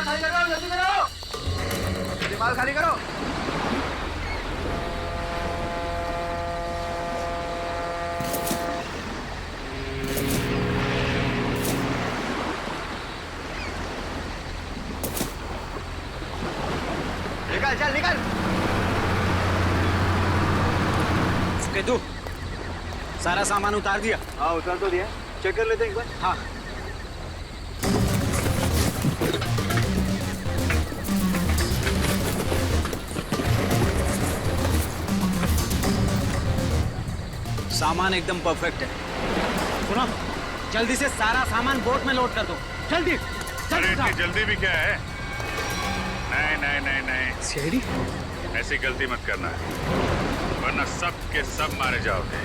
माल खाली करो, जल्दी करो, जल्दी माल खाली करो। निकल, चल निकल। ओके तू सारा सामान उतार दिया? हाँ उतार तो दिया, चेक कर लेते हैं एक बार। हाँ। सामान एकदम परफेक्ट है। सुनो, जल्दी से सारा सामान बोट में लोड कर दो, जल्दी। अरे इतनी जल्दी भी क्या है? नहीं नहीं नहीं नहीं, सीढ़ी ऐसी गलती मत करना, वरना सब के सब मारे जाओगे।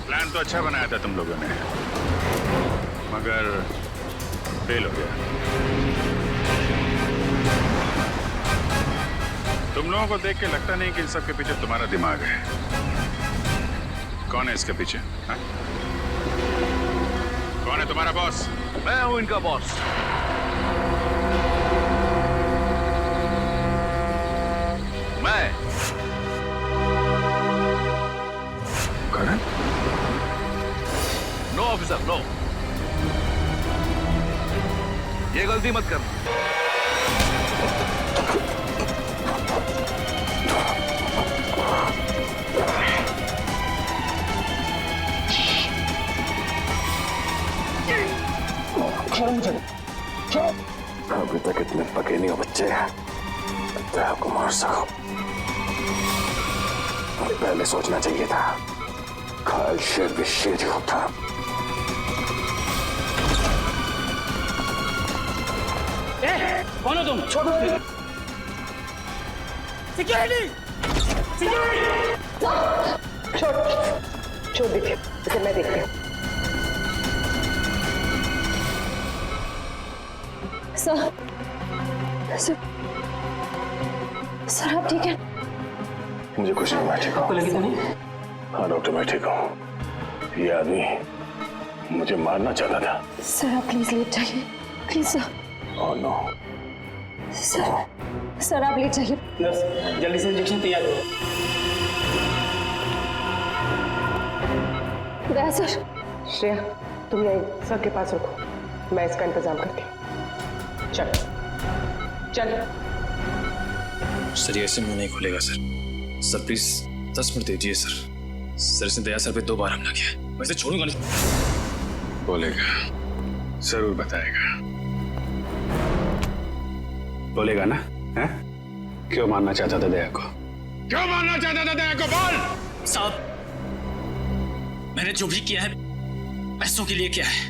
प्लान तो अच्छा बनाया था तुम लोगों ने, मगर फेल हो गया। तुम लोगों को देख के लगता नहीं कि इन सब के पीछे तुम्हारा दिमाग है। कौन है इसके पीछे? हा? कौन है तुम्हारा बॉस? मैं हूं इनका बॉस। मैं करण? नो ऑफिसर, नो, ये गलती मत करना। अभी तक इतने पके नहीं हो बच्चे, मैं आपको मार सकूं। पहले सोचना चाहिए था, घायल शेर भी शेर ही होता। कौन हो तुम? छोड़ो। सिक्योरिटी! छोड़ दीजिए, इसे मैं देखती हूँ। सर, सर आप ठीक है? मुझे कुछ नहीं, मैं ठीक हूँ। आपको लगी तो नहीं? हाँ डॉक्टर, मैं ठीक हूँ। ये आदमी मुझे मारना चाहता था। सर आप प्लीज लेट जाइए, please sir. Oh no. Sir आप लेट जाइए। नर्स, जल्दी से इंजेक्शन तैयार करो। दया सर। श्रेया तुम यही सर के पास रुको, मैं इसका इंतजाम करती हूँ। चल चल। सर ये ऐसे मुंह नहीं खुलेगा सर। सर प्लीज 10 मिनट दीजिए सर। सर इसने दया सर पे 2 बार हमला किया, वैसे छोड़ूंगा नहीं। बोलेगा, जरूर बताएगा। बोलेगा ना? है? क्यों मारना चाहता था दया को? क्यों मारना चाहता था दया को? बोल। साहब मैंने जो भी किया है पैसों के लिए किया है।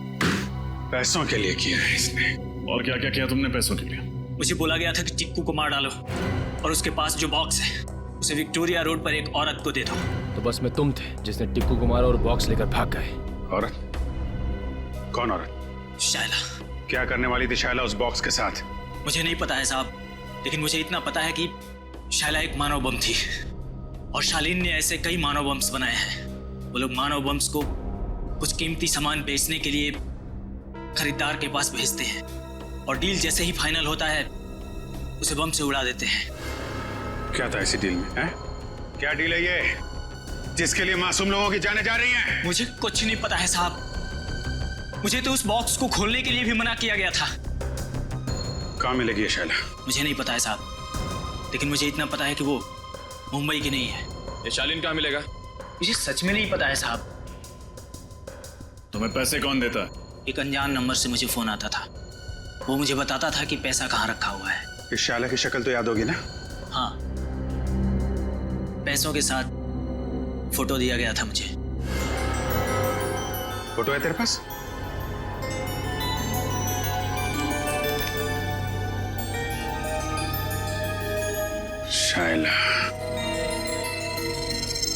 पैसों के लिए किया है इसने। और क्या क्या किया तुमने पैसों के लिए? मुझे बोला गया था कि टिक्कू को मार डालो और उसके पास जो बॉक्स है उसे विक्टोरिया रोड पर एक औरत को दे दो। तो बस में तुम थे जिसने टिक्कू को मारा और बॉक्स लेकर भाग गए। औरत? कौन औरत? शायला। क्या करने वाली थी शायला उस बॉक्स के साथ? मुझे नहीं पता है साहब, लेकिन मुझे इतना पता है कि शायला एक मानव बम थी और शालीन ने ऐसे कई मानव बम्स बनाए हैं। वो लोग मानव बम्स को कुछ कीमती सामान बेचने के लिए खरीदार के पास भेजते हैं और डील जैसे ही फाइनल होता है उसे बम से उड़ा देते हैं। क्या था इसी डील में? है? क्या डील है ये जिसके लिए मासूम लोगों की जानें जा रही हैं? मुझे कुछ नहीं पता है साहब। मुझे तो उस बॉक्स को खोलने के लिए भी मना किया गया था। कहाँ मिलेगी ये शायला? मुझे नहीं पता है साहब, लेकिन मुझे इतना पता है कि वो मुंबई की नहीं है। ये शालीन कहाँ मिलेगा? मुझे सच में नहीं पता है साहब। तुम्हें पैसे कौन देता? एक अनजान नंबर से मुझे फोन आता था, वो मुझे बताता था कि पैसा कहाँ रखा हुआ है। इस शायला की शक्ल तो याद होगी ना? हाँ, पैसों के साथ फोटो दिया गया था मुझे। फोटो है तेरे पास? शायला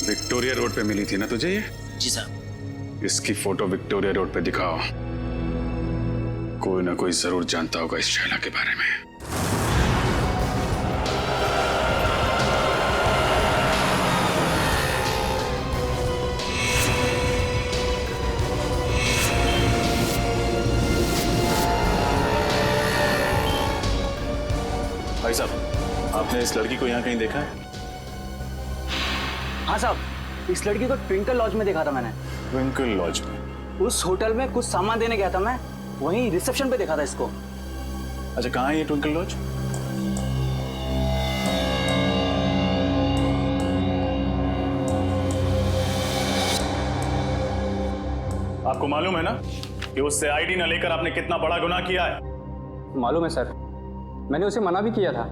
विक्टोरिया रोड पे मिली थी ना तुझे ये? जी साहब। इसकी फोटो विक्टोरिया रोड पे दिखाओ। कोई ना कोई जरूर जानता होगा इस शायला के बारे में। तुमने इस लड़की को यहाँ कहीं देखा है? हाँ साहब, इस लड़की को ट्विंकल लॉज में देखा था मैंने। ट्विंकल लॉज में? उस होटल में कुछ सामान देने गया था मैं, वहीं रिसेप्शन पे देखा था इसको। अच्छा, कहाँ है ये ट्विंकल लॉज? आपको मालूम है ना कि उससे आईडी न लेकर आपने कितना बड़ा गुनाह किया है? मालूम है सर, मैंने उसे मना भी किया था,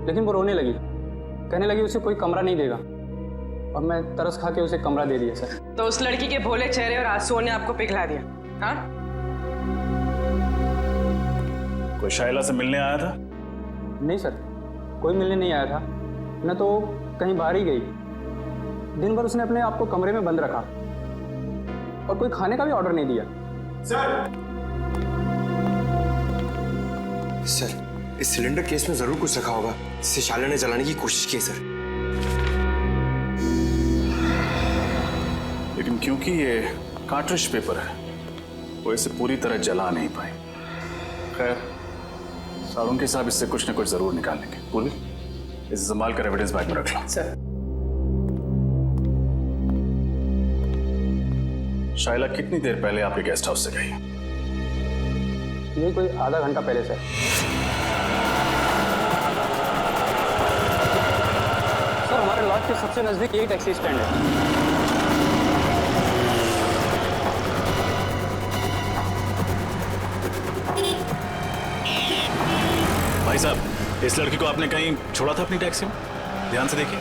लेकिन वो रोने लगी, कहने लगी उसे कोई कमरा नहीं देगा, और मैं तरस खा के उसे कमरा दे दिया सर। तो उस लड़की के भोले चेहरे और आंसुओं ने आपको पिघला दिया, हाँ? कोई शाइला से मिलने आया था? नहीं सर, कोई मिलने नहीं आया था, न तो कहीं बाहर ही गई। दिन भर उसने अपने आप को कमरे में बंद रखा और कोई खाने का भी ऑर्डर नहीं दिया। सर, इस सिलेंडर केस में जरूर कुछ रखा होगा जिसे शाइला ने जलाने की कोशिश की है सर। लेकिन क्योंकि ये कार्ट्रिज पेपर है, वो इसे पूरी तरह जला नहीं पाए। खैर, सारुंके साहब इससे कुछ न कुछ जरूर निकाल लेंगे। पूर्वी, इसे संभाल कर एविडेंस बैग में रख लो। सर, शाइला कितनी देर पहले आपके गेस्ट हाउस से गई? यही कोई आधा घंटा पहले सर। सर, हमारे लॉज के सबसे नजदीक यही टैक्सी स्टैंड है। भाई साहब, इस लड़की को आपने कहीं छोड़ा था अपनी टैक्सी में? ध्यान से देखिए।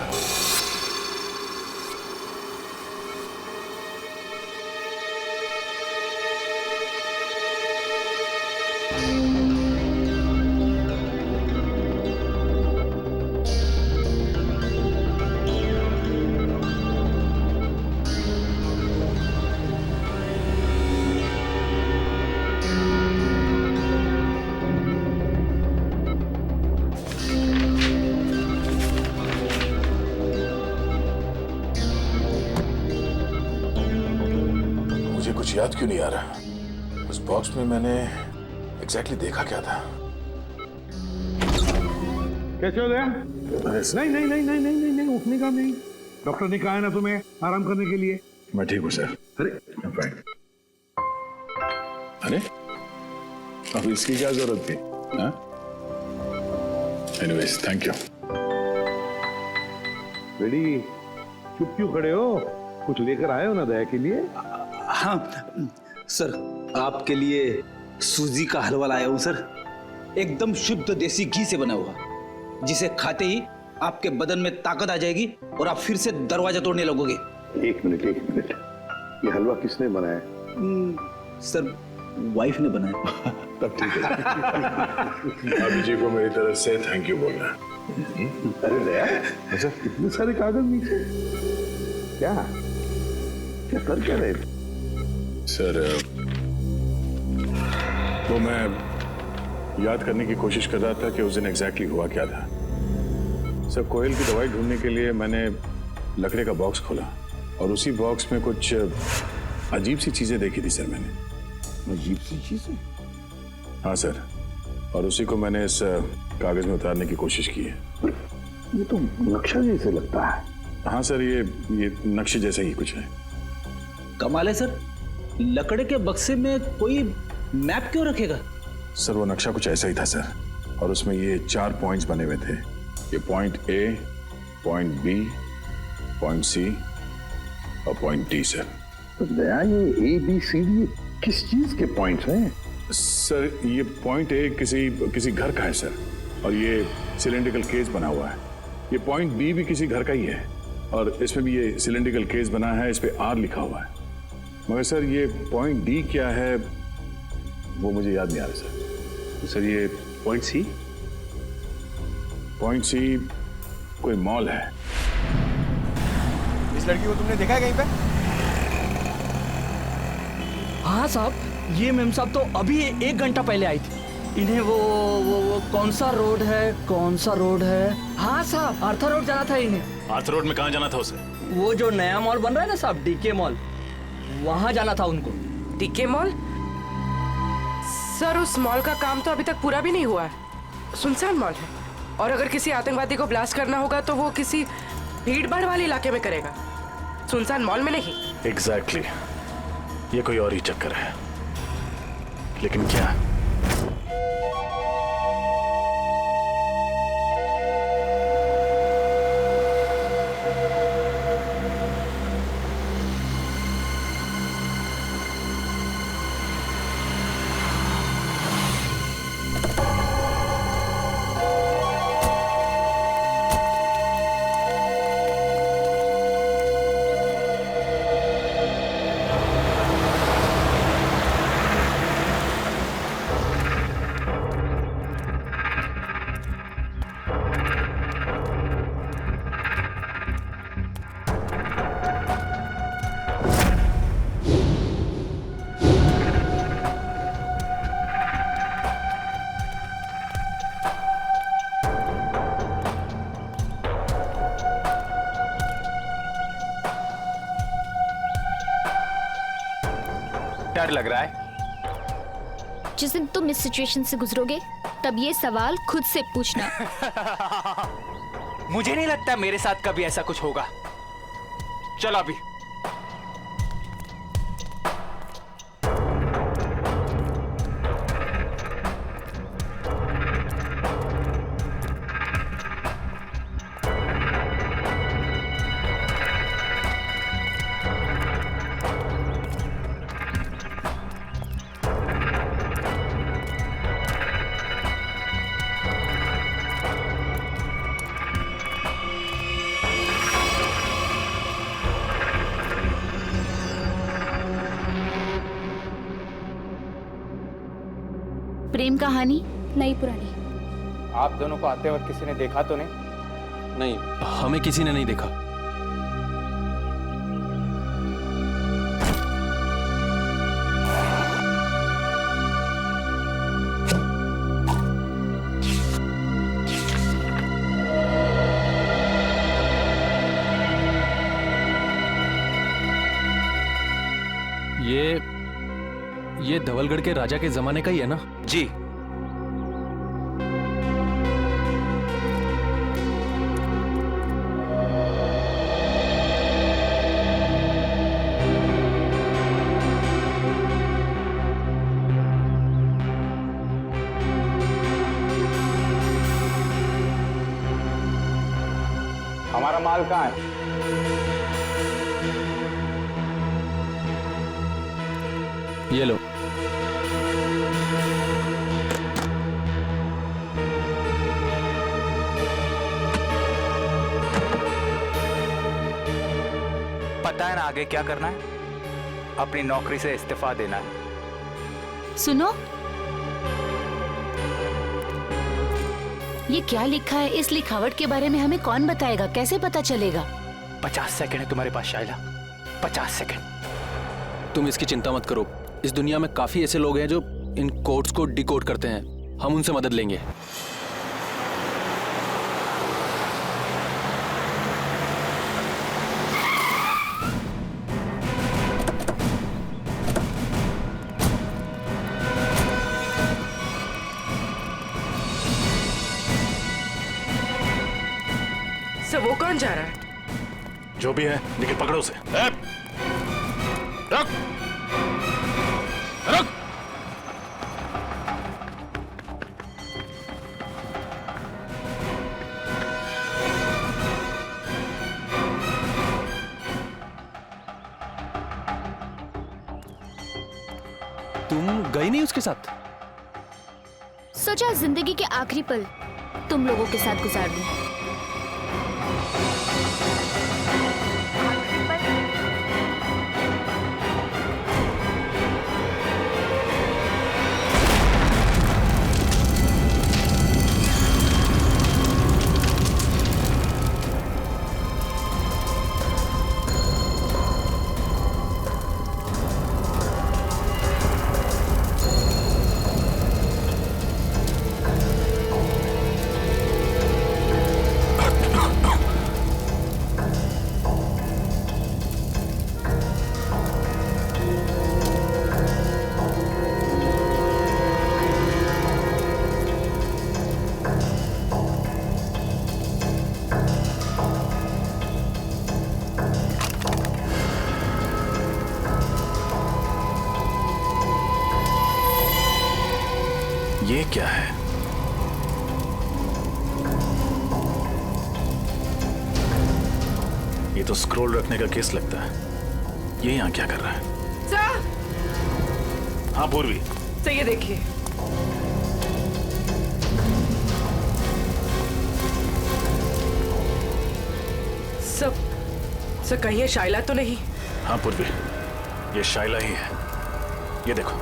कुछ याद क्यों नहीं आ रहा? उस बॉक्स में मैंने एग्जैक्टली देखा क्या था? कैसे हो गया? नहीं नहीं नहीं नहीं नहीं नहीं नहीं, उठने का नहीं। डॉक्टर ने कहा है ना तुम्हें आराम करने के लिए। मैं ठीक हूँ सर। अरे अरे, अब इसकी क्या जरूरत थी? Anyways, thank you. बेटी, चुप क्यों खड़े हो? कुछ लेकर आए हो ना दया के लिए? हाँ सर, आपके लिए सूजी का हलवा लाया हूँ सर, एकदम शुद्ध देसी घी से बना हुआ, जिसे खाते ही आपके बदन में ताकत आ जाएगी और आप फिर से दरवाजा तोड़ने लगोगे। एक मिनट, ये हलवा किसने बनाया? सर, वाइफ ने बनाया। तब ठीक है। भाभी जी को मेरी तरफ से थैंक यू बोलना। अरे दया, अच्छा इतने सारे कागज नीचे क्या क्या कर क्या रहे? सर, वो मैं याद करने की कोशिश कर रहा था कि उस दिन एग्जैक्टली हुआ क्या था। सर, कोयल की दवाई ढूंढने के लिए मैंने लकड़े का बॉक्स खोला और उसी बॉक्स में कुछ अजीब सी चीजें देखी थी सर मैंने। अजीब सी चीजें? हाँ सर, और उसी को मैंने इस कागज में उतारने की कोशिश की है। ये तो नक्शा जैसे लगता है। हाँ सर, ये नक्शे जैसे ही कुछ है। कमाल है सर, लकड़े के बक्से में कोई मैप क्यों रखेगा? सर, वो नक्शा कुछ ऐसा ही था सर, और उसमें ये 4 पॉइंट्स बने हुए थे। ये point A, point B, point C और पॉइंट डी सर। तो दया, ये ए बी सी डी किस चीज के पॉइंट्स हैं? सर, ये पॉइंट ए किसी घर का है सर, और ये सिलेंड्रिकल केस बना हुआ है। ये पॉइंट बी भी किसी घर का ही है, और इसमें भी ये सिलेंड्रिकल केस बना है, इस पे आर लिखा हुआ है। मगर सर, ये पॉइंट डी क्या है वो मुझे याद नहीं आ रहा सर। तो सर, ये पॉइंट सी? पॉइंट सी कोई मॉल है। इस लड़की को तुमने देखा है कहीं पे? हाँ साहब, ये मेम साहब तो अभी 1 घंटा पहले आई थी। इन्हें वो कौन सा रोड है? हाँ साहब, आर्थर रोड जाना था इन्हें। आर्थर रोड में कहाँ जाना था उसे? वो जो नया मॉल बन रहा है ना साहब, डीके मॉल, वहाँ जाना था उनको। DK mall? सर, उस मॉल का काम तो अभी तक पूरा भी नहीं हुआ है, सुनसान मॉल है। और अगर किसी आतंकवादी को ब्लास्ट करना होगा तो वो किसी भीड़ भाड़ वाले इलाके में करेगा, सुनसान मॉल में नहीं। एग्जैक्टली ये कोई और ही चक्कर है, लेकिन क्या? डर लग रहा है? जिस दिन तुम इस सिचुएशन से गुजरोगे तब ये सवाल खुद से पूछना। मुझे नहीं लगता मेरे साथ कभी ऐसा कुछ होगा। चलो अभी। प्रेम कहानी नई पुरानी। आप दोनों को आते वक्त किसी ने देखा तो नहीं? नहीं, हमें किसी ने नहीं देखा। ये धवलगढ़ के राजा के जमाने का ही है ना? जी। हमारा माल कहाँ है? ये लो। पता है ना आगे क्या करना है? अपनी नौकरी से इस्तीफा देना है। सुनो, ये क्या लिखा है? इस लिखावट के बारे में हमें कौन बताएगा? कैसे पता चलेगा? 50 सेकंड है तुम्हारे पास शाइला, 50 सेकंड। तुम इसकी चिंता मत करो। इस दुनिया में काफी ऐसे लोग हैं जो इन कोड्स को डिकोड करते हैं। हम उनसे मदद लेंगे। सब वो कौन जा रहा है? जो भी है, लेकिन पकड़ो उसे। रख रख। तुम गई नहीं उसके साथ? सोचा जिंदगी के आखिरी पल तुम लोगों के साथ गुजार दूं। क्या है? ये तो स्क्रोल रखने का केस लगता है। ये यहाँ क्या कर रहा है? सर! हाँ पूर्वी, सर ये देखिए। सर कहीं ये शाइला तो नहीं? हाँ पूर्वी, ये शाइला ही है। ये देखो,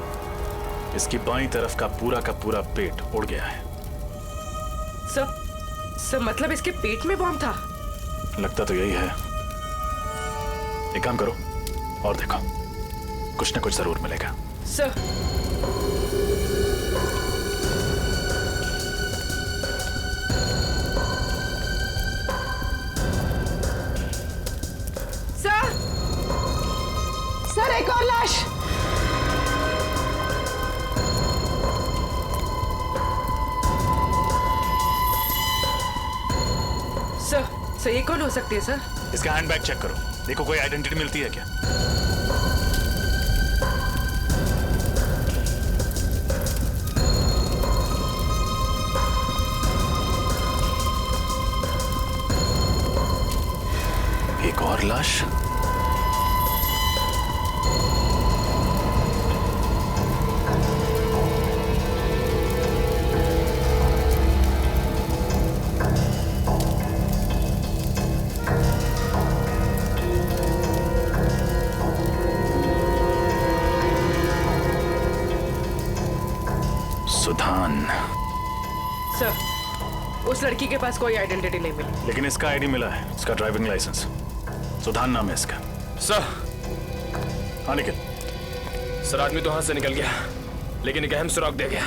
इसकी बाईं तरफ का पूरा पेट उड़ गया है। सर मतलब इसके पेट में बॉम्ब था? लगता तो यही है। एक काम करो और देखो, कुछ ना कुछ जरूर मिलेगा। सर सर एक और लाश। सर ये कौन हो सकती है सर? इसका हैंडबैग चेक करो, देखो कोई आइडेंटिटी मिलती है क्या। एक और लाश। सुधान। सर उस लड़की के पास कोई आइडेंटिटी नहीं मिली। लेकिन इसका आईडी मिला है, इसका ड्राइविंग लाइसेंस। सुधान नाम है इसका। सर। हाँ निखिल। सर आदमी तो हाथ से निकल गया, लेकिन एक अहम सुराग दे गया,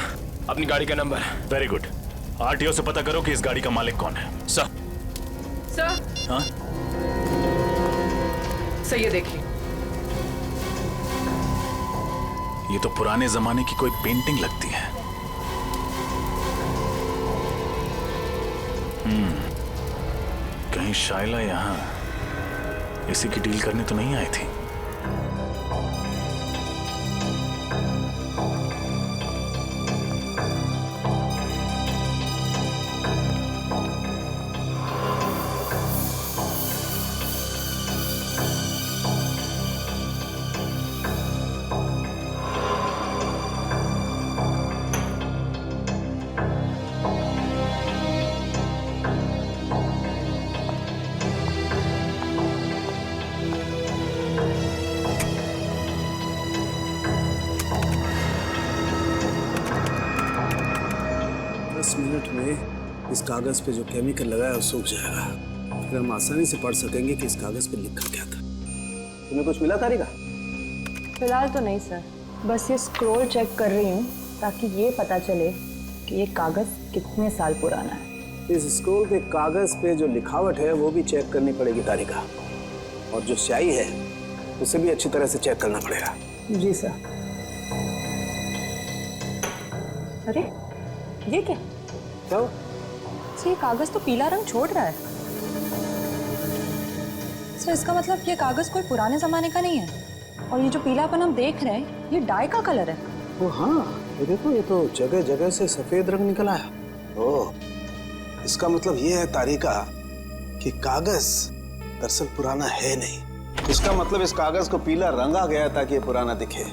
अपनी गाड़ी का नंबर। Very good. आरटीओ से पता करो कि इस गाड़ी का मालिक कौन है। सर हाँ सर ये देखिए। ये तो पुराने जमाने की कोई पेंटिंग लगती है। कहीं शाइला यहां इसी की डील करने तो नहीं आई थी। मिनट में इस कागज पे जो केमिकल लगा है वो सूख जाएगा। फिर हम आसानी से पढ़ सकेंगे कि इस कागज पे लिखा क्या था। तुम्हें कुछ मिला तारिका? फिलहाल तो नहीं सर, बस ये स्क्रॉल चेक कर रही हूँ ताकि ये पता चले कि ये कागज कितने साल पुराना है। इस स्क्रॉल पे कागज पे जो लिखावट है वो भी चेक करनी पड़ेगी तारिका, और जो स्याही है उसे भी अच्छी तरह से चेक करना पड़ेगा। जी सर। अरे ये क्या? ये कागज तो पीला रंग छोड़ रहा है। सर इसका मतलब ये कागज कोई पुराने जमाने का नहीं है, और ये जो पीलापन हम देख रहे हैं ये डाई का कलर है। ओ हाँ, ये देखो, ये तो जगह जगह से सफेद रंग निकल आया। ओह, इसका मतलब ये है तारिका कि कागज दरअसल पुराना है नहीं। इसका मतलब इस कागज को पीला रंगा गया ताकि ये पुराना दिखे।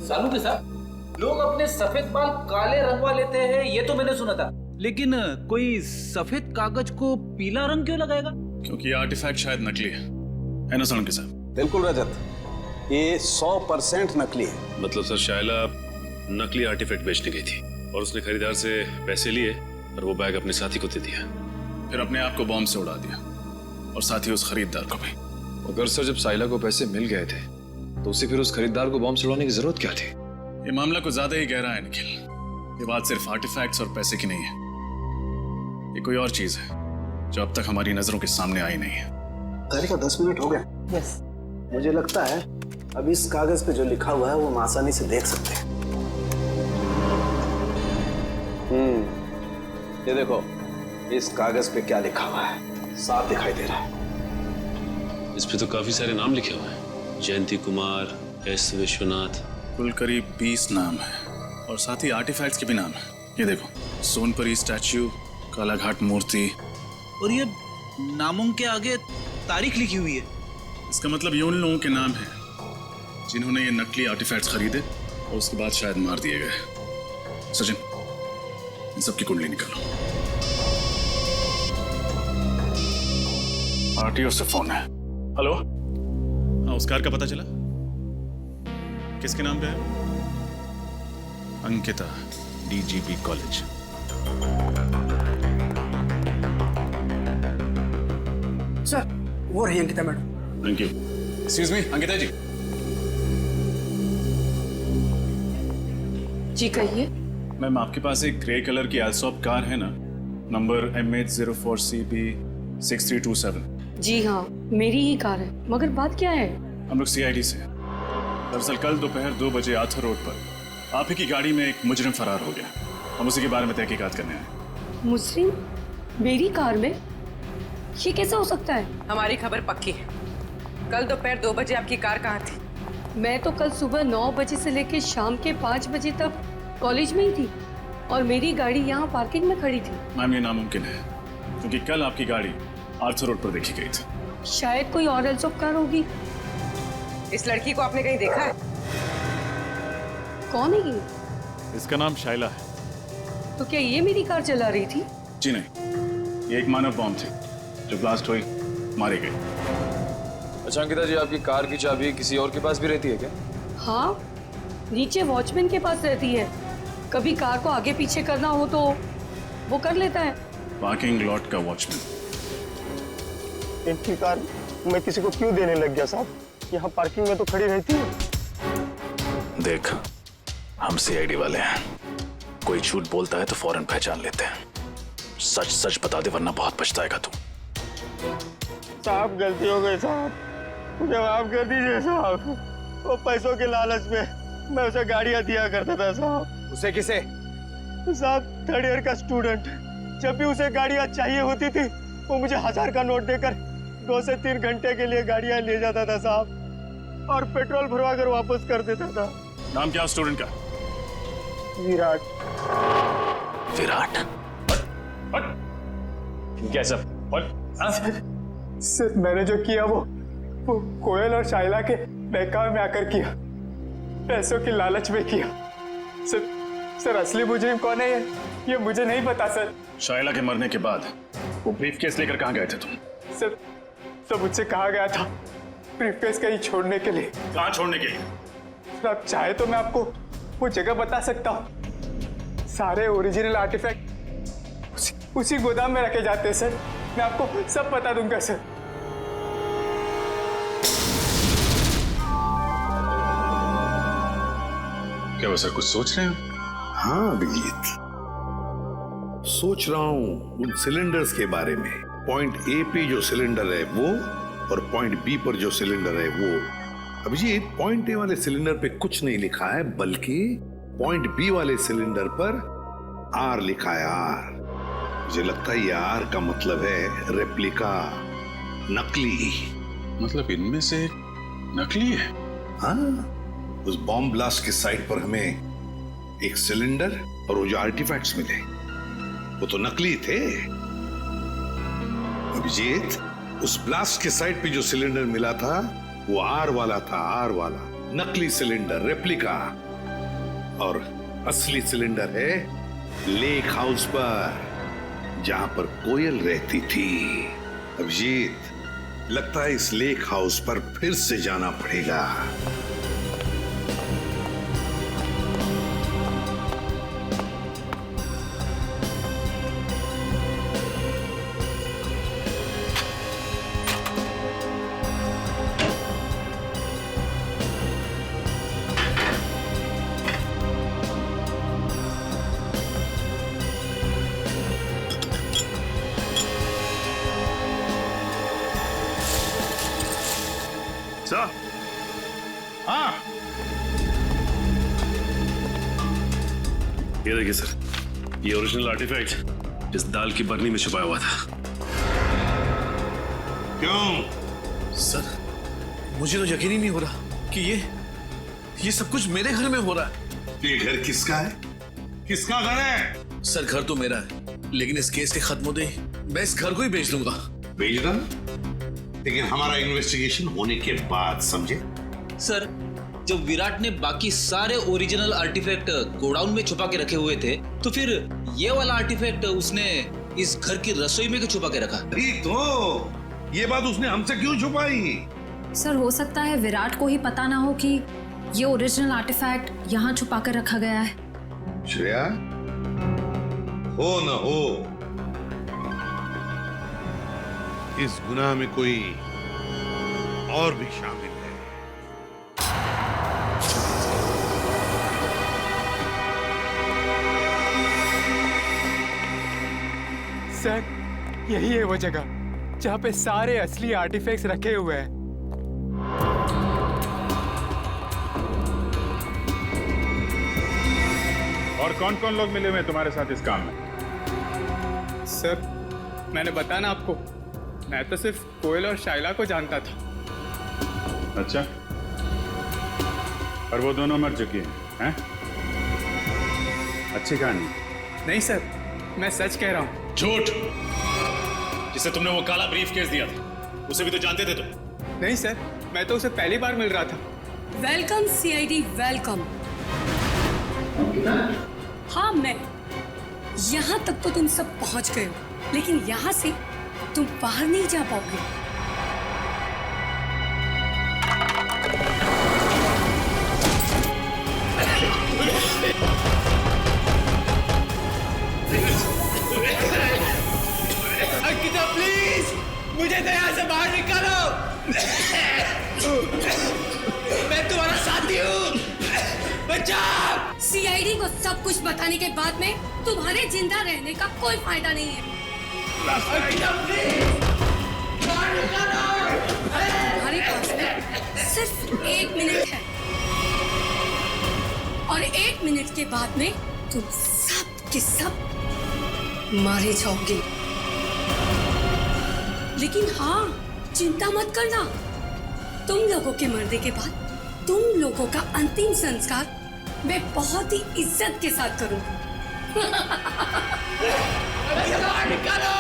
सालू के साथ लोग अपने सफेद बाल काले रंगवा लेते हैं, ये तो मैंने सुना था, लेकिन कोई सफेद कागज को पीला रंग क्यों लगाएगा? क्योंकि ये आर्टिफैक्ट शायद नकली है ना सालू के साथ? बिल्कुल रजत, ये 100% नकली है। मतलब सर शाइला नकली आर्टिफैक्ट बेचने गई थी और उसने खरीदार से पैसे लिए और वो बैग अपने साथी को दे दिया, फिर अपने आप को बॉम्ब से उड़ा दिया और साथ ही उस खरीदार को भी। अगर सर जब साइला को पैसे मिल गए थे तो उसे फिर उस खरीदार को बॉम्ब से उड़ाने की जरूरत क्या थी? ये मामला कुछ ज्यादा ही गहरा है निखिल। ये बात सिर्फ आर्टिफैक्ट्स और पैसे की नहीं है, ये कोई और चीज है जो अब तक हमारी नजरों के सामने आई नहीं है। तारिका 10 मिनट हो गए। यस। मुझे लगता है अब इस कागज पे जो लिखा हुआ है वो हम आसानी से देख सकते हैं। ये देखो, इस कागज पे क्या लिखा हुआ है, साफ दिखाई दे रहा है। इस पे तो काफी सारे नाम लिखे हुए हैं, जयंती कुमार, एस विश्वनाथ। कुल करीब 20 नाम है और साथ ही आर्टिफैक्ट्स के भी नाम है। ये देखो, सोनपरी स्टैच्यू, कालाघाट मूर्ति, और ये नामों के आगे तारीख लिखी हुई है। इसका मतलब ये उन लोगों के नाम है जिन्होंने ये नकली आर्टिफैक्ट्स खरीदे और उसके बाद शायद मार दिए गए। सचिन, इन सबकी कुंडली निकालो। आरटीओ से फोन है। हेलो, हाँ, उस कार का पता चला? किसके नाम पे है? Ankita, DGP college. सर, वो रही Ankita madam. Thank you. Excuse me, Ankita ji. जी कहिए। मैम, आपके पास एक ग्रे कलर की एल्सॉप कार है ना, नंबर MH04CB6327? जी हाँ, मेरी ही कार है, मगर बात क्या है? हम लोग सीआईडी से। दरअसल कल दोपहर 2 बजे आर्थर रोड पर आप ही की गाड़ी में एक मुजरिम फरार हो गया। हम उसी के बारे में तहकीकात करने आए। मुजरिम मेरी कार में? ये कैसा हो सकता है? हमारी खबर पक्की है। कल दोपहर 2 बजे आपकी कार कहाँ थी? मैं तो कल सुबह 9 बजे से लेकर शाम के 5 बजे तक कॉलेज में ही थी और मेरी गाड़ी यहाँ पार्किंग में खड़ी थी। मैम, ये नामुमकिन है क्योंकि कल आपकी गाड़ी आर्थर रोड पर देखी गई थी। शायद कोई और एल्सॉप कार होगी। इस लड़की को आपने कहीं देखा है? कौन है ये? इसका नाम शाइला है। तो क्या ये मेरी कार चला रही थी? जी नहीं, ये एक मानव बॉम्ब थी जो ब्लास्ट हुई, मारी गई। अच्छा अंकिता जी, आपकी कार की चाबी किसी और के पास भी रहती है क्या? हाँ, नीचे वॉचमैन के पास रहती है। कभी कार को आगे पीछे करना हो तो वो कर लेता है। पार्किंग लॉट का वॉचमैन। इनकी कार मैं किसी को क्यों देने लग गया साहब? यहाँ पार्किंग में तो खड़ी रहती है। देख, हम सीआईडी वाले हैं, कोई झूठ बोलता है तो फौरन पहचान लेते हैं। सच सच बता दे वरना बहुत पछताएगा तू। साहब गलती हो गई साहब, मुझे माफ कर दीजिए साहब। वो पैसों के लालच में मैं उसे गाड़ियां दिया करता था साहब। उसे किसे? साहब, 3rd ईयर का स्टूडेंट। जब भी उसे गाड़ियां चाहिए होती थी वो मुझे 1000 का नोट देकर 2 से 3 घंटे के लिए गाड़ियां ले जाता था साहब, और पेट्रोल भरवा कर वापस कर देता था। नाम क्या स्टूडेंट का? विराट। विराट? कैसा? सर, मैंने जो किया वो कोयल और शाइला के बहकावे में आकर किया, पैसों की लालच में किया। सर असली मुजरिम कौन है ये मुझे नहीं पता सर। शाइला के मरने के बाद वो ब्रीफकेस लेकर कहाँ गए थे तुम? सर मुझसे कहा गया था ब्रीफकेस कहीं छोड़ने के लिए। कहाँ छोड़ने के लिए? सर, आप चाहे तो मैं आपको वो जगह बता सकता हूँ। सारे ओरिजिनल आर्टिफैक्ट उसी गोदाम में रखे जाते हैं सर। मैं आपको सब बता दूंगा सर। क्या वो सर कुछ सोच रहे हैं? हाँ अभिजीत, सोच रहा हूं उन सिलेंडर्स के बारे में। पॉइंट ए पे जो सिलेंडर है वो, और पॉइंट बी पर जो सिलेंडर है वो। अभिजीत, पॉइंट ए वाले सिलेंडर पे कुछ नहीं लिखा है, बल्कि पॉइंट बी वाले सिलेंडर पर आर लिखा है, आर। मुझे लगता है ये आर का मतलब है रेप्लिका, नकली। मतलब इनमें से नकली है? हाँ, उस बॉम्ब ब्लास्ट के साइट पर हमें एक सिलेंडर और वो जो आर्टिफैक्ट्स मिले वो तो नकली थे। अभिजीत, उस ब्लास्ट के साइट पे जो सिलेंडर मिला था वो आर वाला था, आर वाला नकली सिलेंडर, रेप्लिका। और असली सिलेंडर है लेक हाउस पर, जहां पर कोयल रहती थी। अभिजीत, लगता है इस लेक हाउस पर फिर से जाना पड़ेगा। सर, हाँ, ये देखिए सर, ये ओरिजिनल आर्टिफैक्ट जिस दाल की बरनी में छुपाया हुआ था। क्यों? सर, मुझे तो यकीन ही नहीं हो रहा कि ये सब कुछ मेरे घर में हो रहा है। ये घर किसका है? किसका घर है? सर घर तो मेरा है, लेकिन इस केस के खत्म होते ही मैं इस घर को ही बेच दूंगा। भेजना, लेकिन हमारा इन्वेस्टिगेशन होने के बाद, समझे? सर, जब विराट ने बाकी सारे ओरिजिनल आर्टिफैक्ट गोडाउन में छुपा के रखे हुए थे, तो फिर ये वाला आर्टिफैक्ट उसने इस घर की रसोई में क्यों छुपा के रखा? ठीक तो ये बात उसने हमसे क्यों छुपाई? सर, हो सकता है विराट को ही पता ना हो कि ये ओरिजिनल आर्टिफैक्ट यहाँ छुपा कर रखा गया है। श्रेया, हो न हो, इस गुनाह में कोई और भी शामिल है। सर, यही है वो जगह जहाँ पे सारे असली आर्टिफैक्ट्स रखे हुए हैं। और कौन कौन लोग मिले हुए हैं तुम्हारे साथ इस काम में? सर, मैंने बताया ना आपको, मैं तो सिर्फ कोयल और शाइला को जानता था। अच्छा, और वो दोनों मर चुकी हैं? अच्छी कहानी। नहीं सर, मैं सच कह रहा हूँ। झूठ। जिसे तुमने वो काला ब्रीफ केस दिया था, उसे भी तो जानते थे तुम। नहीं सर, मैं तो उसे पहली बार मिल रहा था। Welcome CID, welcome. हाँ, मैं यहाँ तक तो तुम सब पहुँच गए हो, लेकिन यहाँ से तुम बाहर नहीं जा पाओगे। अंकिता प्लीज, मुझे तो यहाँ से बाहर निकालो। मैं तुम्हारा साथी हूँ, बचाओ। सीआईडी को सब कुछ बताने के बाद में तुम्हारे जिंदा रहने का कोई फायदा नहीं है। अंकिता प्लीज, बाहर निकालो। तुम्हारे पास में सिर्फ 1 मिनट है, और 1 मिनट के बाद में तुम सब के सब मारे जाओगे। लेकिन हाँ, चिंता मत करना, तुम लोगों के मरने के बाद तुम लोगों का अंतिम संस्कार मैं बहुत ही इज्जत के साथ करूंगी। निकालो।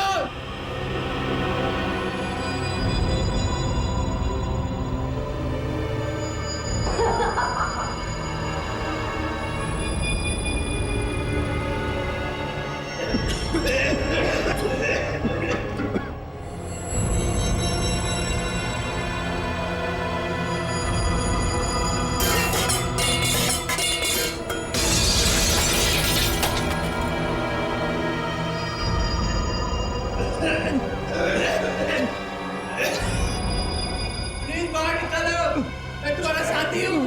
प्लीज बाहर निकालो, मैं तुम्हारा साथी हूँ।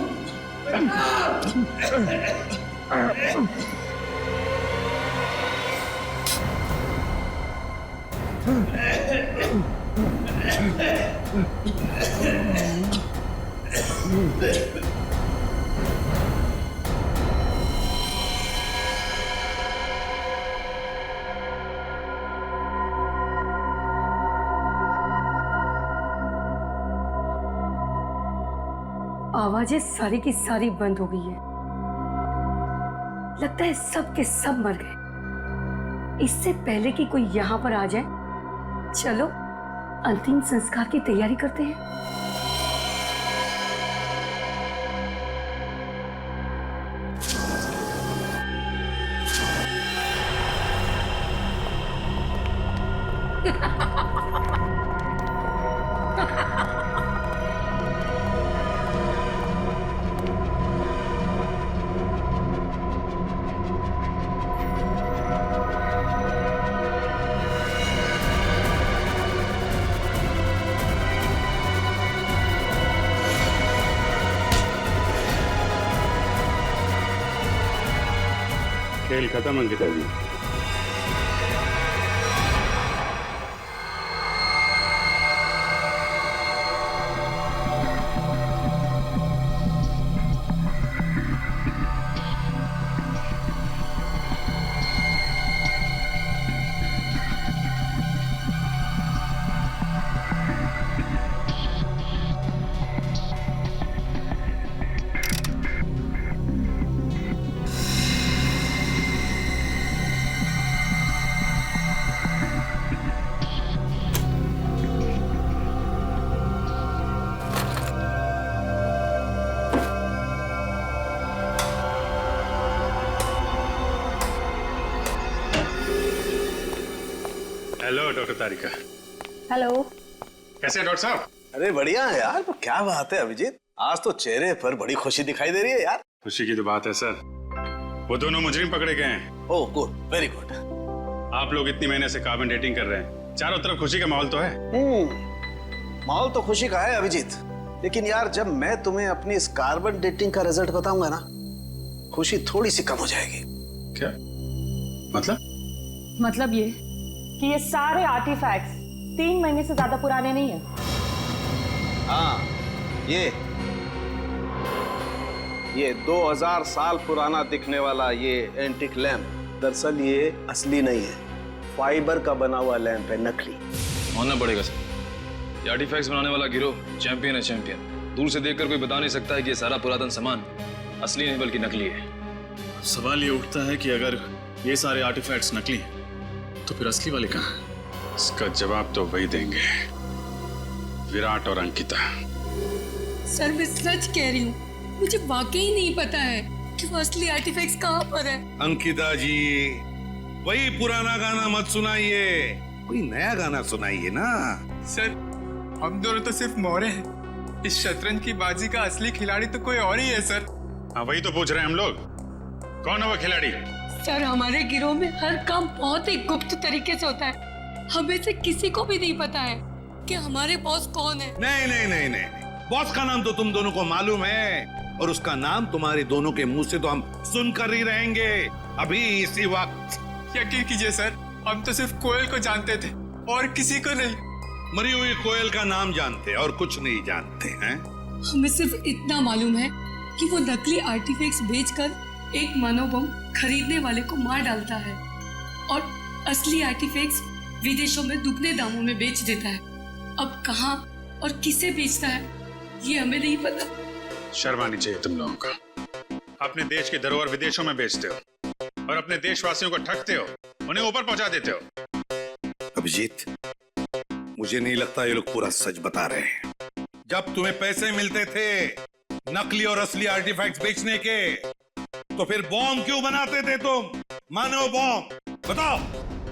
आवाजें सारी की सारी बंद हो गई है। लगता है सब के सब मर गए। इससे पहले कि कोई यहाँ पर आ जाए, चलो अंतिम संस्कार की तैयारी करते हैं। खेल खत्म अंकिता जी। डॉक्टर तारिका। हेलो। कैसे हैं डॉक्टर साहब? अरे बढ़िया है यार। तो क्या बात है अभिजीत, आज तो चेहरे पर बड़ी खुशी दिखाई दे रही है यार। खुशी की तो बात है सर, वो दोनों मुजरिम पकड़े गए हैं। Oh good, very good. आप लोग इतनी महीने से कार्बन डेटिंग कर रहे हैं, चारों तरफ खुशी का माहौल तो है। माहौल तो खुशी का है अभिजीत, लेकिन यार जब मैं तुम्हें अपनी इस कार्बन डेटिंग का रिजल्ट बताऊंगा ना, खुशी थोड़ी सी कम हो जाएगी। क्या मतलब? मतलब ये कि ये सारे आर्टिफैक्ट्स 3 महीने से ज्यादा पुराने नहीं है। हाँ, ये 2000 साल पुराना दिखने वाला ये एंटिक लैंप दरअसल ये असली नहीं है, फाइबर का बना हुआ लैंप है, नकली। मानना पड़ेगा सर, ये आर्टिफैक्ट्स बनाने वाला गिरोह चैंपियन है, चैंपियन। दूर से देखकर कोई बता नहीं सकता है कि ये सारा पुरातन सामान असली नहीं बल्कि नकली है। सवाल ये उठता है कि अगर ये सारे आर्टिफैक्ट्स नकली हैं तो फिर असली वाले कहाँ हैं? इसका जवाब तो वही देंगे, विराट और अंकिता। सर मैं सच कह रही हूँ, मुझे वाकई नहीं पता है कि वो असली आर्टिफैक्ट्स कहाँ पर है। अंकिता जी, वही पुराना गाना मत सुनाइए, कोई नया गाना सुनाइए ना। सर हम दोनों तो सिर्फ मोहरे हैं, इस शतरंज की बाजी का असली खिलाड़ी तो कोई और ही है सर। हाँ वही तो पूछ रहे हैं हम लोग, कौन है वो खिलाड़ी? सर हमारे गिरोह में हर काम बहुत ही गुप्त तरीके से होता है, हमें से किसी को भी नहीं पता है कि हमारे बॉस कौन है। नहीं नहीं नहीं नहीं, बॉस का नाम तो तुम दोनों को मालूम है, और उसका नाम तुम्हारे दोनों के मुंह से तो हम सुनकर ही रहेंगे अभी इसी वक्त। यकीन कीजिए सर, हम तो सिर्फ कोयल को जानते थे और किसी को नहीं। मरी हुई कोयल का नाम जानते और कुछ नहीं जानते हैं। हमें सिर्फ इतना मालूम है कि वो नकली आर्टिफैक्ट्स बेचकर एक मानव बम खरीदने वाले को मार डालता है और असली आर्टिफैक्ट्स विदेशों में दुगने दामों में बेच देता है। अब कहाँ और किसे बेचता है ये हमें नहीं पता। शर्म आनी चाहिए तुम लोगों का, अपने देश की धरोहर विदेशों में बेचते हो और अपने देशवासियों को ठगते हो, उन्हें ऊपर पहुंचा देते हो। अभिजीत, मुझे नहीं लगता ये लोग पूरा सच बता रहे हैं। जब तुम्हें पैसे मिलते थे नकली और असली आर्टिफैक्ट्स बेचने के, तो फिर बॉम्ब क्यों बनाते थे तुम, मानव बॉम्ब? बताओ।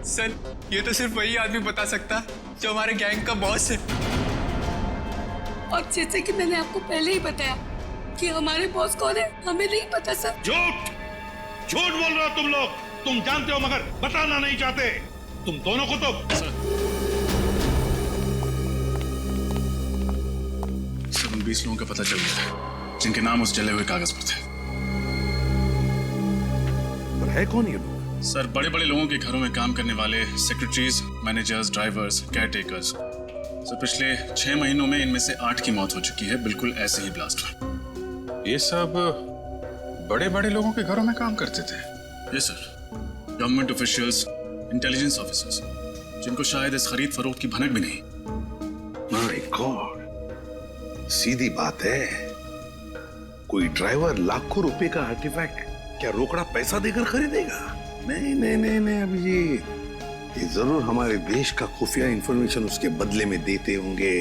सर ये तो सिर्फ वही आदमी बता सकता जो हमारे गैंग का बॉस है। और जैसे कि मैंने आपको पहले ही बताया कि हमारे बॉस कौन है हमें नहीं पता सर। झूठ झूठ बोल रहे हो तुम लोग, तुम जानते हो मगर बताना नहीं चाहते। तुम दोनों को तो 20 लोगों का पता चल गया था जिनके नाम उस जले हुए कागज पर थे। पर है कौन ये लोग? सर बड़े बड़े लोगों के घरों में काम करने वाले secretaries, managers, drivers, care takers. Sir पिछले 6 महीनों में इनमें से 8 की मौत हो चुकी है, बिल्कुल ऐसे ही ब्लास्ट हुआ। ये सब बड़े बड़े लोगों के घरों में काम करते थे? Yes sir, government officials, intelligence officers, जिनको शायद इस खरीद फरोख्त की भनक भी नहीं। माय गॉड, सीधी बात है, कोई ड्राइवर लाखों रुपए का आर्टिफैक्ट क्या रोकड़ा पैसा देकर खरीदेगा? नहीं नहीं नहीं नहीं अभिजीत, ये जरूर हमारे देश का खुफिया इंफॉर्मेशन उसके बदले में देते होंगे।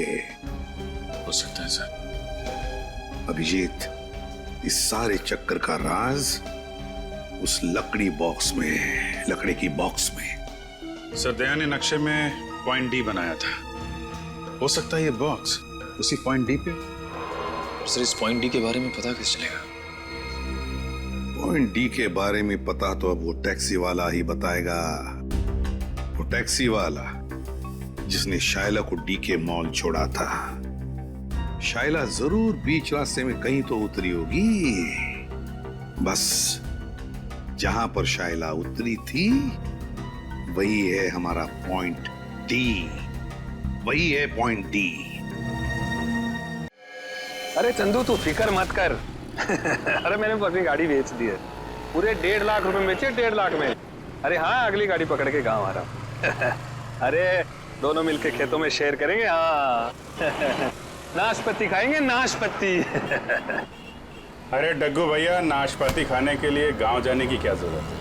हो सकता है सर। अभिजीत, इस सारे चक्कर का राज उस लकड़ी बॉक्स में है, लकड़ी की बॉक्स में। सर दया ने नक्शे में पॉइंट डी बनाया था, हो सकता है ये बॉक्स उसी पॉइंट डी पे। सर इस पॉइंट डी के बारे में पता कैसे चलेगा? पॉइंट डी के बारे में पता तो अब वो टैक्सी वाला ही बताएगा। वो टैक्सी वाला जिसने शाइला को डी के मॉल छोड़ा था। शाइला जरूर बीच रास्ते में कहीं तो उतरी होगी, बस जहां पर शाइला उतरी थी वही है हमारा पॉइंट डी, वही है पॉइंट डी। अरे चंदू तू फिक्र मत कर। अरे मैंने अपनी गाड़ी बेच दी है, पूरे 1.5 लाख रुपए में बेचे, 1.5 लाख में। अरे हाँ, अगली गाड़ी पकड़ के गांव आ रहा हूँ। अरे दोनों मिलके खेतों में शेयर करेंगे। हाँ नाशपाती खाएंगे, नाशपाती। अरे डग्गू भैया, नाशपाती खाने के लिए गांव जाने की क्या जरूरत है,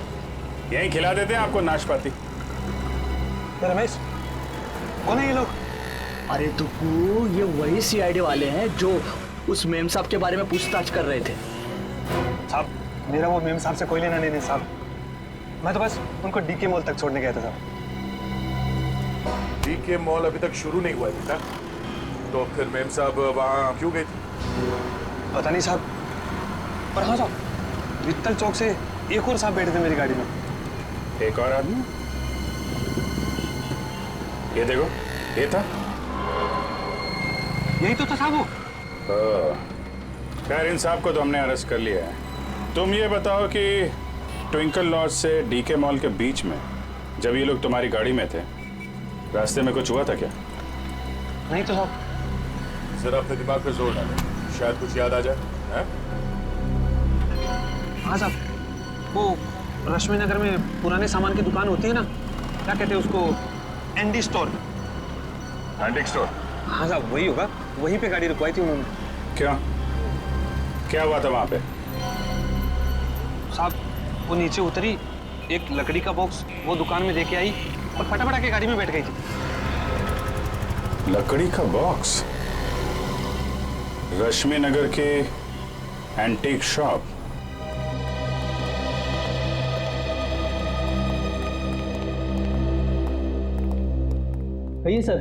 यहीं खिला देते हैं आपको नाशपाती। रमेश, कौन है ये लोग? अरे तुक्कू, ये वही सीआईडी वाले हैं जो उस मेम साहब के बारे में पूछताछ कर रहे थे। साहब मेरा वो मेम साहब से कोई लेना नहीं साहब, मैं तो बस उनको डी के मॉल तक छोड़ने गया था साहब। डीके मॉल अभी तक शुरू नहीं हुआ है बेटा, तो फिर मेम साहब वहाँ क्यों गई थी? पता नहीं साहब, पर हाँ साहब, मित्तल चौक से एक और साहब बैठे थे मेरी गाड़ी में। एक और आदमी? ये देखो, ये था, यही तो था साहब वो। खैर इन साहब को तो हमने अरेस्ट कर लिया है। तुम ये बताओ कि ट्विंकल लॉज से डीके मॉल के बीच में जब ये लोग तुम्हारी गाड़ी में थे, रास्ते में कुछ हुआ था क्या? नहीं तो साहब। जरा अपने दिमाग पे जोर डालो, शायद कुछ याद आ जाए। हैं? हाँ साहब, वो रश्मि नगर में पुराने सामान की दुकान होती है ना, क्या कहते हैं उसको, एंडी स्टोर। Antique store? हाँ साहब वही होगा, वहीं पे गाड़ी रुकवाई थी उन्होंने। क्या हुआ था वहां पे? साहब वो नीचे उतरी, एक लकड़ी का बॉक्स वो दुकान में देके आई और फटाफट आके गाड़ी में बैठ गई थी। लकड़ी का बॉक्स? रश्मि नगर के एंटीक शॉप? कहिए सर,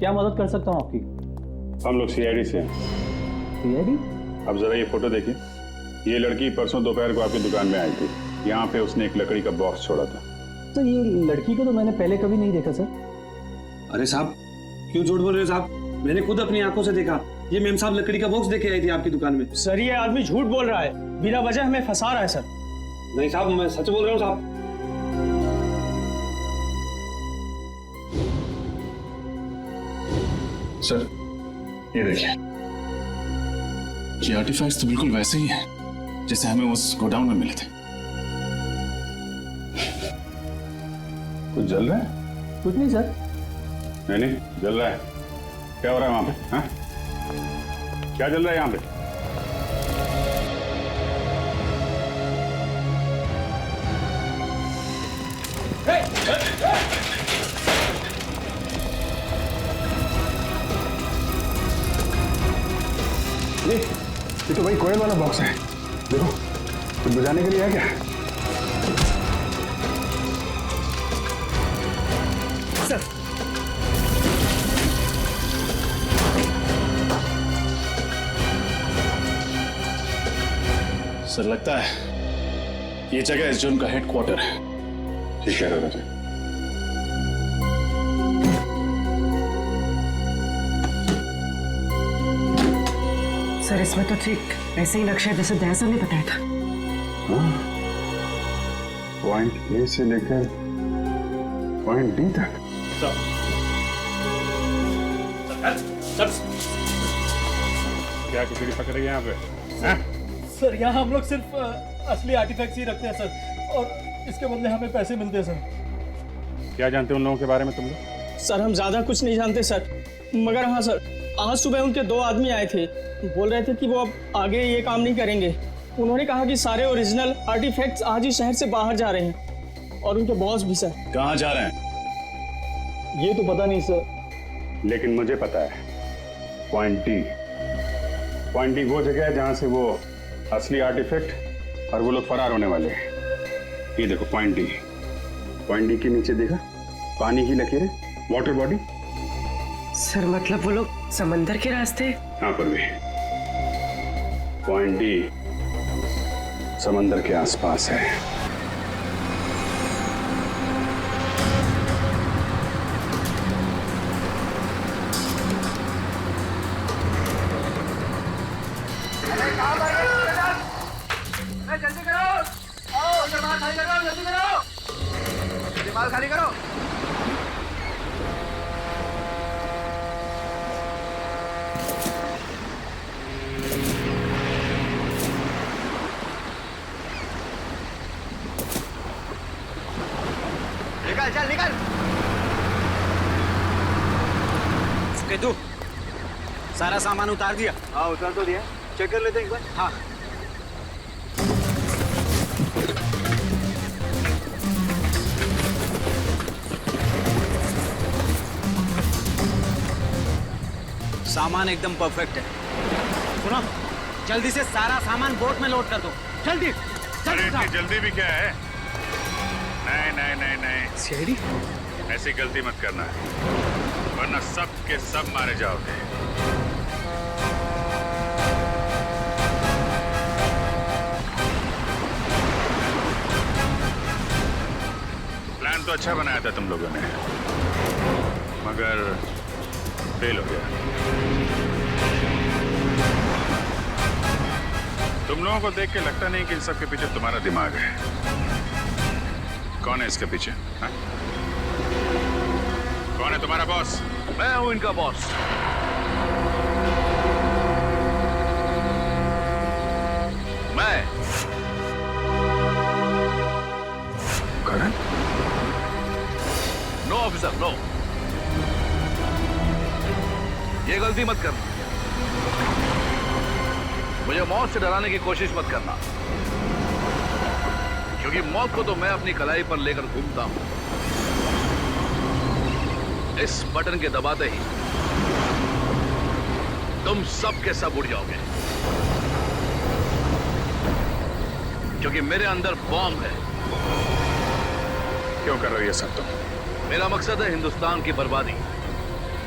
क्या मदद कर सकता हूँ आपकी? हम लोग सीआईडी से हैं। सीआईडी? अब जरा ये फोटो देखिए। ये लड़की परसों दोपहर को आपकी दुकान में आई थी। यहाँ पे उसने एक लकड़ी का बॉक्स छोड़ा था। तो ये लड़की को तो मैंने पहले कभी नहीं देखा सर। अरे साहब क्यों झूठ बोल रहे हो साहब, मैंने खुद अपनी आंखों से देखा। ये मेम साहब लकड़ी का बॉक्स देके आई थी आपकी दुकान में। सर ये आदमी झूठ बोल रहा है, बिना वजह हमें फंसा रहा है सर। नहीं साहब मैं सच बोल रहा हूँ साहब। सर ये देखिए, ये आर्टिफैक्ट्स तो बिल्कुल वैसे ही हैं जैसे हमें उस गोडाउन में मिले थे। कुछ जल रहा है? कुछ नहीं सर। नहीं जल रहा है। क्या हो रहा है वहां पे? हाँ? क्या जल रहा है यहाँ पे? ये तो भाई कोयल वाला बॉक्स है, देखो कुछ बजाने के लिए है क्या? सर सर लगता है ये जगह इस जोन का हेडक्वार्टर है। ठीक है राजा। सर इसमें तो ठीक ऐसे ही नक्शा जैसे दयासर ने बताया था। पॉइंट ए से लेकर पॉइंट डी तक। क्या किसी की पकड़ है यहाँ पे? सर यहाँ हम लोग सिर्फ असली आर्टिफैक्ट्स ही रखते हैं सर, और इसके बदले हमें पैसे मिलते हैं सर। क्या जानते हो उन लोगों के बारे में तुम लोग? सर हम ज्यादा कुछ नहीं जानते सर, मगर हाँ सर आज सुबह उनके 2 आदमी आए थे, बोल रहे थे कि वो अब आगे ये काम नहीं करेंगे। उन्होंने कहा कि सारे ओरिजिनल आर्टिफैक्ट्स आज ही शहर से बाहर जा रहे हैं, और उनके बॉस भी सर। कहाँ जा रहे हैं? ये तो पता नहीं सर। लेकिन मुझे पता है, पॉइंट डी वो जगह है जहां से वो असली आर्टिफैक्ट और वो लोग फरार होने वाले हैं। ये देखो पॉइंट डी के नीचे देखा, पानी की लकीरें, वाटर बॉडी। सर मतलब वो लोग समंदर के रास्ते? हाँ पर भी पॉइंट डी समंदर के आसपास है। जल्दी करो, आओ दिमाग खाली करो, जल्दी करो, दिमाग खाली करो। निकल चल निकल। केतु सारा सामान उतार दिया? हाँ उतार तो दिया, चेक कर लेते हैं एक बार। हाँ सामान एकदम परफेक्ट है। सुनो जल्दी से सारा सामान बोट में लोड कर दो, जल्दी। अरे इतनी जल्दी भी क्या है? नहीं नहीं नहीं नहीं सीआईडी ऐसी गलती मत करना, वरना सब के सब मारे जाओगे। प्लान तो अच्छा बनाया था तुम लोगों ने, मगर फेल हो गया। तुम लोगों को देख के लगता नहीं कि इन सब के पीछे तुम्हारा दिमाग है। कौन है इसके पीछे? हा? कौन है तुम्हारा बॉस? मैं हूं इनका बॉस। मैं करण? No officer, no. ये गलती मत करना। मुझे मौत से डराने की कोशिश मत करना, क्योंकि मौत को तो मैं अपनी कलाई पर लेकर घूमता हूं। इस बटन के दबाते ही तुम सब के सब उड़ जाओगे, क्योंकि मेरे अंदर बॉम्ब है। क्यों कर रहे हो ये सब तुम? मेरा मकसद है हिंदुस्तान की बर्बादी।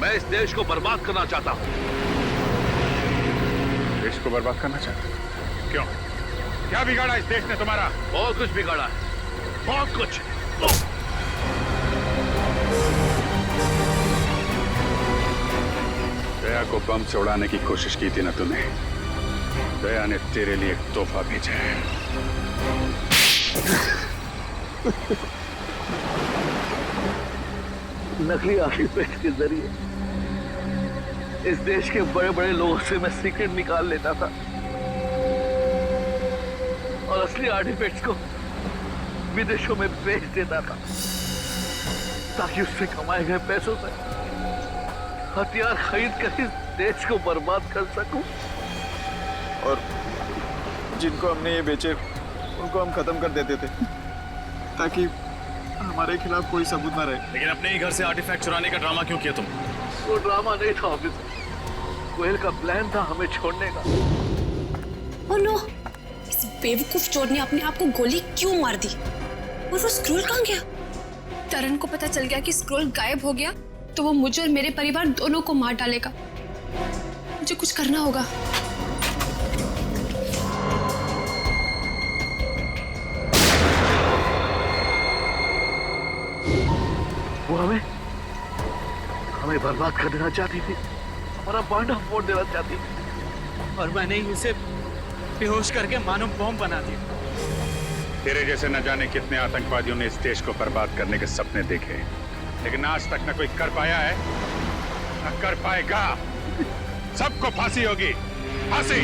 मैं इस देश को बर्बाद करना चाहता हूं। देश को बर्बाद करना चाहते हो? क्यों? क्या बिगाड़ा इस देश ने तुम्हारा? बहुत कुछ बिगाड़ा है, बहुत कुछ। दया को बम से उड़ाने की कोशिश की थी ना तूने? दया ने तेरे लिए एक तोहफा भेजा है। नकली आर्टिफैक्ट के जरिए इस देश के बड़े बड़े लोगों से मैं सीक्रेट निकाल लेता था और असली आर्टिफैक्ट्स को विदेशों में बेच देता था, ताकि उससे कमाए गए पैसों से हथियार खरीद कर इस देश को बर्बाद कर सकूं। और जिनको हमने ये बेचे उनको हम खत्म कर देते थे, ताकि हमारे खिलाफ कोई सबूत ना रहे। लेकिन अपने ही घर से आर्टिफैक्ट चुराने का ड्रामा क्यों किया तुम? वो ड्रामा नहीं था ऑफिसर, कोयल का प्लान था हमें छोड़ने का। ओह नो, इस बेवकूफ चोर ने अपने आप को गोली क्यों मार दी? और वो स्क्रोल कहाँ गया? तरन को पता चल गया कि स्क्रोल गायब हो गया तो वो मुझे और मेरे परिवार दोनों को मार डालेगा। मुझे कुछ करना होगा। वो हमें बर्बाद कर देना चाहती थी, हमारा बांधा फोड़ देना चाहती थी, और मैंने ही उसे बेहोश करके मानो बॉम्ब बना दिया। तेरे जैसे न जाने कितने आतंकवादियों ने इस देश को बर्बाद करने के सपने देखे, लेकिन आज तक न कोई कर पाया है, न कर पाएगा। सबको फांसी होगी, फांसी।